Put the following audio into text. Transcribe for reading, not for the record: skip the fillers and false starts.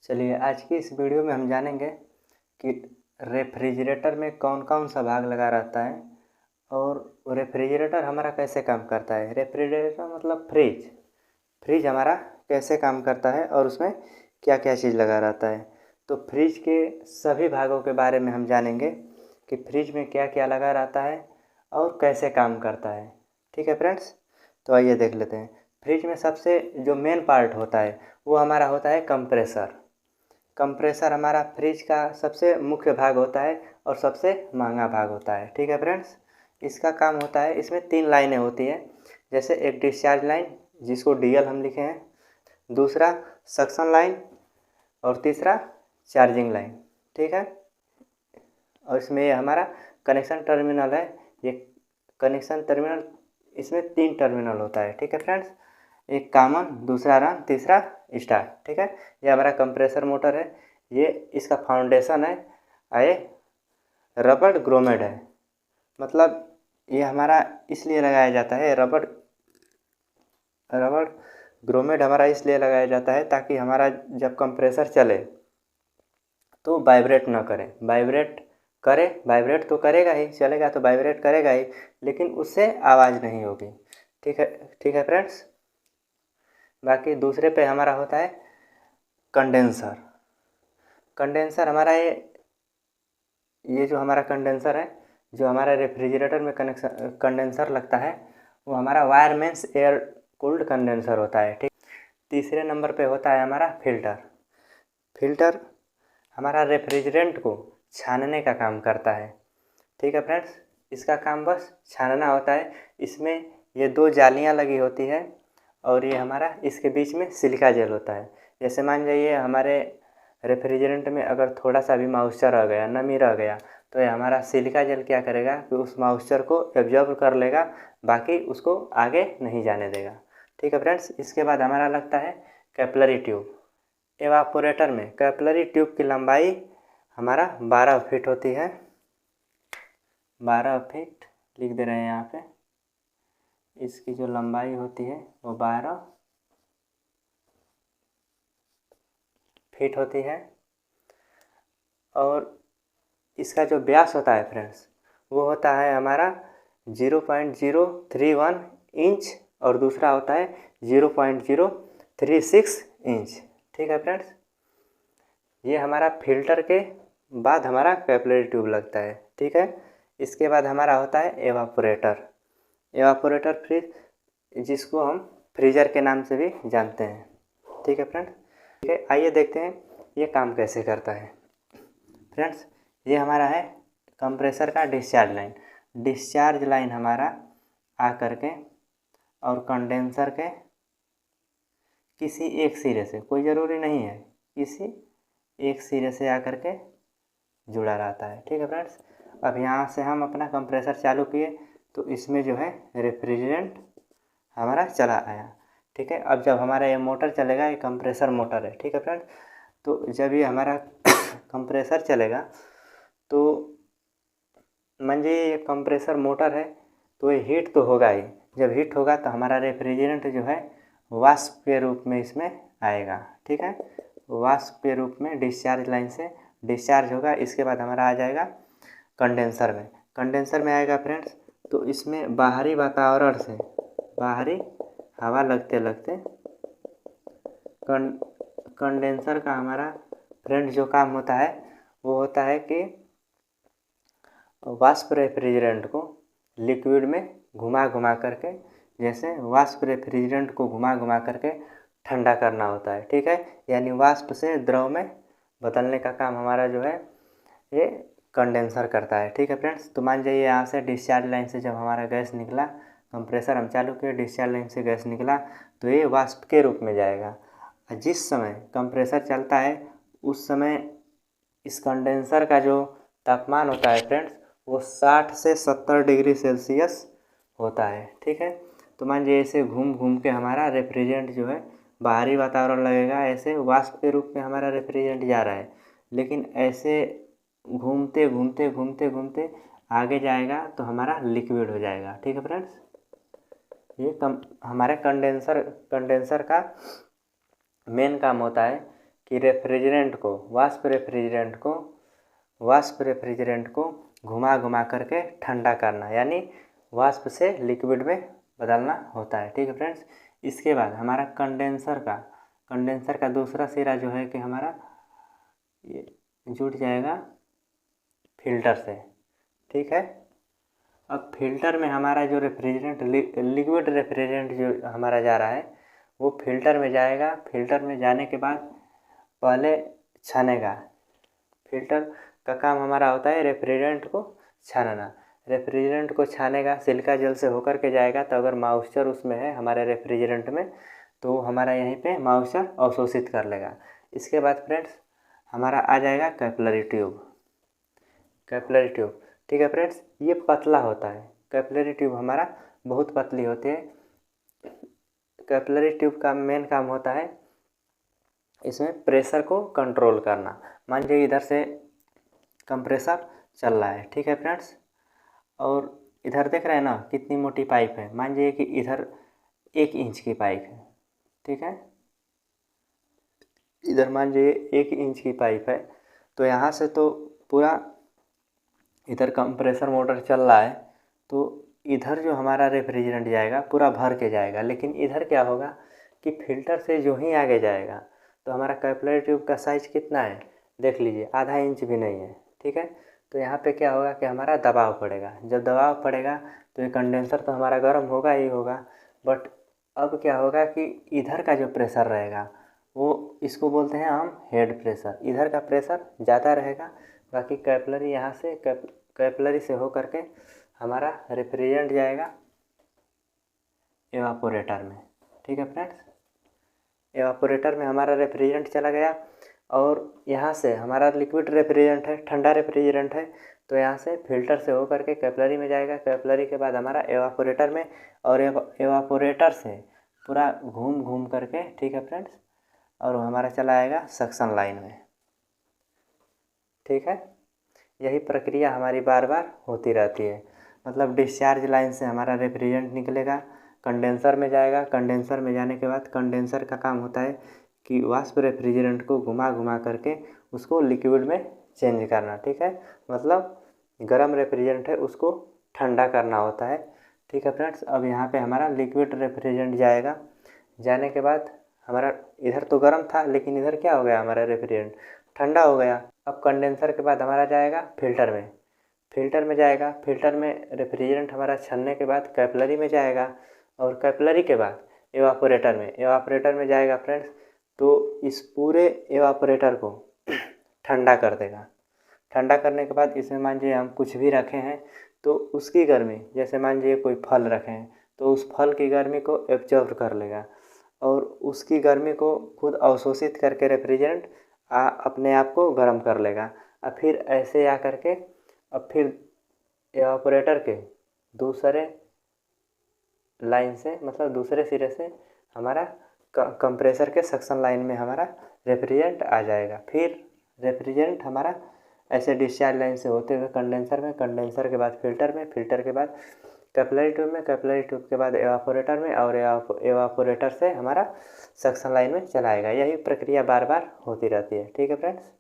चलिए आज की इस वीडियो में हम जानेंगे कि रेफ्रिजरेटर में कौन कौन सा भाग लगा रहता है और रेफ्रिजरेटर हमारा कैसे काम करता है। रेफ्रिजरेटर मतलब फ्रिज। फ्रिज हमारा कैसे काम करता है और उसमें क्या क्या चीज़ लगा रहता है। तो फ्रिज के सभी भागों के बारे में हम जानेंगे कि फ्रिज में क्या क्या लगा रहता है और कैसे काम करता है। ठीक है फ्रेंड्स, तो आइए देख लेते हैं। फ्रिज में सबसे जो मेन पार्ट होता है वो हमारा होता है कंप्रेसर। कंप्रेसर हमारा फ्रिज का सबसे मुख्य भाग होता है और सबसे महंगा भाग होता है। ठीक है फ्रेंड्स, इसका काम होता है, इसमें 3 लाइनें होती हैं। जैसे एक डिस्चार्ज लाइन जिसको डीएल हम लिखे हैं, दूसरा सक्शन लाइन और तीसरा चार्जिंग लाइन। ठीक है, और इसमें ये हमारा कनेक्शन टर्मिनल है। ये कनेक्शन टर्मिनल, इसमें 3 टर्मिनल होता है। ठीक है फ्रेंड्स, एक कॉमन, दूसरा रन, तीसरा स्टार। ठीक है, ये हमारा कंप्रेसर मोटर है। ये इसका फाउंडेशन है ये रबड़ ग्रोमेड है। मतलब ये हमारा इसलिए लगाया जाता है, रबड़ ग्रोमेड हमारा इसलिए लगाया जाता है ताकि हमारा जब कंप्रेसर चले तो वाइब्रेट ना करे। वाइब्रेट तो करेगा ही, चलेगा तो वाइब्रेट करेगा ही, लेकिन उससे आवाज़ नहीं होगी। ठीक है फ्रेंड्स। बाकी दूसरे पे हमारा होता है कंडेंसर। कंडेंसर हमारा ये जो हमारा कंडेंसर है, जो हमारा रेफ्रिजरेटर में कंडेंसर लगता है, वो हमारा वायरमेंस एयर कूल्ड कंडेंसर होता है। ठीक, तीसरे नंबर पे होता है हमारा फिल्टर हमारा रेफ्रिजरेंट को छानने का काम करता है। ठीक है फ्रेंड्स, इसका काम बस छानना होता है। इसमें ये 2 जालियां लगी होती है और ये हमारा इसके बीच में सिलिका जेल होता है। जैसे मान जाइए हमारे रेफ्रिजरेंट में अगर थोड़ा सा भी मॉइस्चर रह गया, नमी रह गया, तो ये हमारा सिलिका जेल क्या करेगा कि उस मॉइस्चर को एब्जॉर्ब कर लेगा, बाकी उसको आगे नहीं जाने देगा। ठीक है फ्रेंड्स, इसके बाद हमारा लगता है कैपिलरी ट्यूब। एवापोरेटर में कैपिलरी ट्यूब की लंबाई हमारा 12 फीट होती है। 12 फीट लिख दे रहे हैं यहाँ पे। इसकी जो लंबाई होती है वो 12 फीट होती है और इसका जो व्यास होता है फ्रेंड्स, वो होता है हमारा 0.031 इंच और दूसरा होता है 0.036 इंच। ठीक है फ्रेंड्स, ये हमारा फिल्टर के बाद हमारा कैपिलरी ट्यूब लगता है। ठीक है, इसके बाद हमारा होता है एवापोरेटर फ्रिज, जिसको हम फ्रीजर के नाम से भी जानते हैं। ठीक है फ्रेंड्स, ठीक है, आइए देखते हैं ये काम कैसे करता है। फ्रेंड्स, ये हमारा है कंप्रेसर का डिस्चार्ज लाइन हमारा आ करके और कंडेंसर के किसी एक सिरे से, कोई ज़रूरी नहीं है, किसी एक सिरे से आकर के जुड़ा रहता है। ठीक है फ्रेंड्स, अब यहाँ से हम अपना कंप्रेसर चालू किए तो इसमें जो है रेफ्रिजरेंट हमारा चला आया। ठीक है, अब जब हमारा ये मोटर चलेगा, ये कंप्रेसर मोटर है। ठीक है फ्रेंड्स, तो जब ये हमारा कंप्रेसर चलेगा तो मान लीजिए ये कंप्रेसर मोटर है तो ये हीट तो होगा ही। जब हीट होगा तो हमारा रेफ्रिजरेंट जो है वाष्प के रूप में इसमें आएगा। ठीक है, वाष्प के रूप में डिस्चार्ज लाइन से डिस्चार्ज होगा। इसके बाद हमारा आ जाएगा कंडेंसर में आएगा फ्रेंड्स। तो इसमें बाहरी वातावरण से बाहरी हवा लगते लगते कंडेंसर का हमारा फ्रेंड जो काम होता है वो होता है कि वाष्प रेफ्रिजरेंट को लिक्विड में घुमा घुमा करके, जैसे वाष्प रेफ्रिजरेंट को घुमा घुमा करके ठंडा करना होता है। ठीक है, यानी वाष्प से द्रव में बदलने का काम हमारा जो है ये कंडेंसर करता है। ठीक है फ्रेंड्स, तो मान जाइए यहाँ से डिस्चार्ज लाइन से जब हमारा गैस निकला, कंप्रेसर हम चालू किए, डिस्चार्ज लाइन से गैस निकला तो ये वाष्प के रूप में जाएगा। जिस समय कंप्रेसर चलता है उस समय इस कंडेंसर का जो तापमान होता है फ्रेंड्स, वो 60 से 70 डिग्री सेल्सियस होता है। ठीक है, तो मान लीजिए ऐसे घूम घूम के हमारा रेफ्रिजरेंट जो है बाहरी वातावरण लगेगा, ऐसे वाष्प के रूप में हमारा रेफ्रिजरेंट जा रहा है, लेकिन ऐसे घूमते घूमते घूमते घूमते आगे जाएगा तो हमारा लिक्विड हो जाएगा। ठीक है फ्रेंड्स, ये हमारे कंडेंसर का मेन काम होता है कि वाष्प रेफ्रिजरेंट को घुमा घुमा करके ठंडा करना, यानी वाष्प से लिक्विड में बदलना होता है। ठीक है फ्रेंड्स। इसके बाद हमारा कंडेंसर का दूसरा सिरा जो है कि हमारा ये जुड़ जाएगा फिल्टर से। ठीक है। अब फिल्टर में हमारा जो रेफ्रिजरेंट लिक्विड रेफ्रिजरेंट जो हमारा जा रहा है वो फिल्टर में जाएगा। फिल्टर में जाने के बाद पहले छानेगा। फिल्टर का काम हमारा होता है रेफ्रिजरेंट को छानना। रेफ्रिजरेंट को छानेगा, सिलिका जल से होकर के जाएगा। तो अगर मॉइस्चर उसमें है हमारे रेफ्रिजरेंट में तो हमारा यहीं पे मॉइस्चर अवशोषित कर लेगा। इसके बाद फ्रेंड्स हमारा आ जाएगा कैपिलरी ट्यूब। ठीक है फ्रेंड्स। ये पतला होता है। कैपिलरी ट्यूब हमारा बहुत पतली होती है। कैपिलरी ट्यूब का मेन काम होता है इसमें प्रेशर को कंट्रोल करना। मान लीजिए इधर से कंप्रेसर चल रहा है। ठीक है फ्रेंड्स। और इधर देख रहे हैं ना कितनी मोटी पाइप है। मान लीजिए कि इधर 1 इंच की पाइप है। ठीक है। इधर मान लीजिए 1 इंच की पाइप है। तो यहाँ से तो पूरा इधर कंप्रेसर मोटर चल रहा है तो इधर जो हमारा रेफ्रिजरेंट जाएगा पूरा भर के जाएगा। लेकिन इधर क्या होगा कि फिल्टर से जो ही आगे जाएगा तो हमारा कैपिलरी ट्यूब का साइज कितना है देख लीजिए, आधा इंच भी नहीं है। ठीक है। तो यहाँ पे क्या होगा कि हमारा दबाव पड़ेगा। जब दबाव पड़ेगा तो ये कंडेंसर तो हमारा गर्म होगा ही होगा, बट अब क्या होगा कि इधर का जो प्रेशर रहेगा वो इसको बोलते हैं हम हेड प्रेशर। इधर का प्रेशर ज़्यादा रहेगा। बाकी कैपिलरी यहाँ से कैपिलरी से हो करके हमारा रेफ्रिजरेंट जाएगा एवापोरेटर में। ठीक है फ्रेंड्स। एवापोरेटर में हमारा रेफ्रिजरेंट चला गया और यहाँ से हमारा लिक्विड रेफ्रिजरेंट है, ठंडा रेफ्रिजरेंट है। तो यहाँ से फिल्टर से हो करके कैपिलरी में जाएगा। कैपिलरी के बाद हमारा एवापोरेटर में, और एवापोरेटर से पूरा घूम घूम करके, ठीक है फ्रेंड्स, और हमारा चला आएगा सक्शन लाइन में। ठीक है। यही प्रक्रिया हमारी बार बार होती रहती है। मतलब डिस्चार्ज लाइन से हमारा रेफ्रिजरेंट निकलेगा, कंडेंसर में जाएगा। कंडेंसर में जाने के बाद कंडेंसर का काम होता है कि वाष्प रेफ्रिजरेंट को घुमा घुमा करके उसको लिक्विड में चेंज करना। ठीक है। मतलब गर्म रेफ्रिजरेंट है उसको ठंडा करना होता है। ठीक है फ्रेंड्स। अब यहाँ पे हमारा लिक्विड रेफ्रिजरेंट जाएगा। जाने के बाद हमारा इधर तो गर्म था लेकिन इधर क्या हो गया, हमारा रेफ्रिजरेंट ठंडा हो गया। अब कंडेंसर के बाद हमारा जाएगा फिल्टर में। फिल्टर में जाएगा। फिल्टर में रेफ्रिजरेंट हमारा छनने के बाद कैपिलरी में जाएगा और कैपिलरी के बाद एवापोरेटर में जाएगा फ्रेंड्स। तो इस पूरे एवापोरेटर को ठंडा कर देगा। ठंडा करने के बाद इसमें मान लीजिए हम कुछ भी रखे हैं तो उसकी गर्मी, जैसे मान लीजिए कोई फल रखे हैं तो उस फल की गर्मी को एब्जॉर्ब कर लेगा और उसकी गर्मी को खुद अवशोषित करके रेफ्रिजरेंट अपने आप को गर्म कर लेगा। और फिर ऐसे आ करके अब फिर एवापोरेटर के दूसरे लाइन से, मतलब दूसरे सिरे से हमारा कंप्रेसर के सक्शन लाइन में हमारा रेफ्रिजरेंट आ जाएगा। फिर रेफ्रिजरेंट हमारा ऐसे डिस्चार्ज लाइन से होते हुए कंडेंसर में, कंडेंसर के बाद फिल्टर में, फिल्टर के बाद कैपिलरी ट्यूब में, कैपिलरी ट्यूब के बाद एवापोरेटर में, और एवापोरेटर से हमारा सक्शन लाइन में चलाएगा। यही प्रक्रिया बार बार होती रहती है। ठीक है फ्रेंड्स।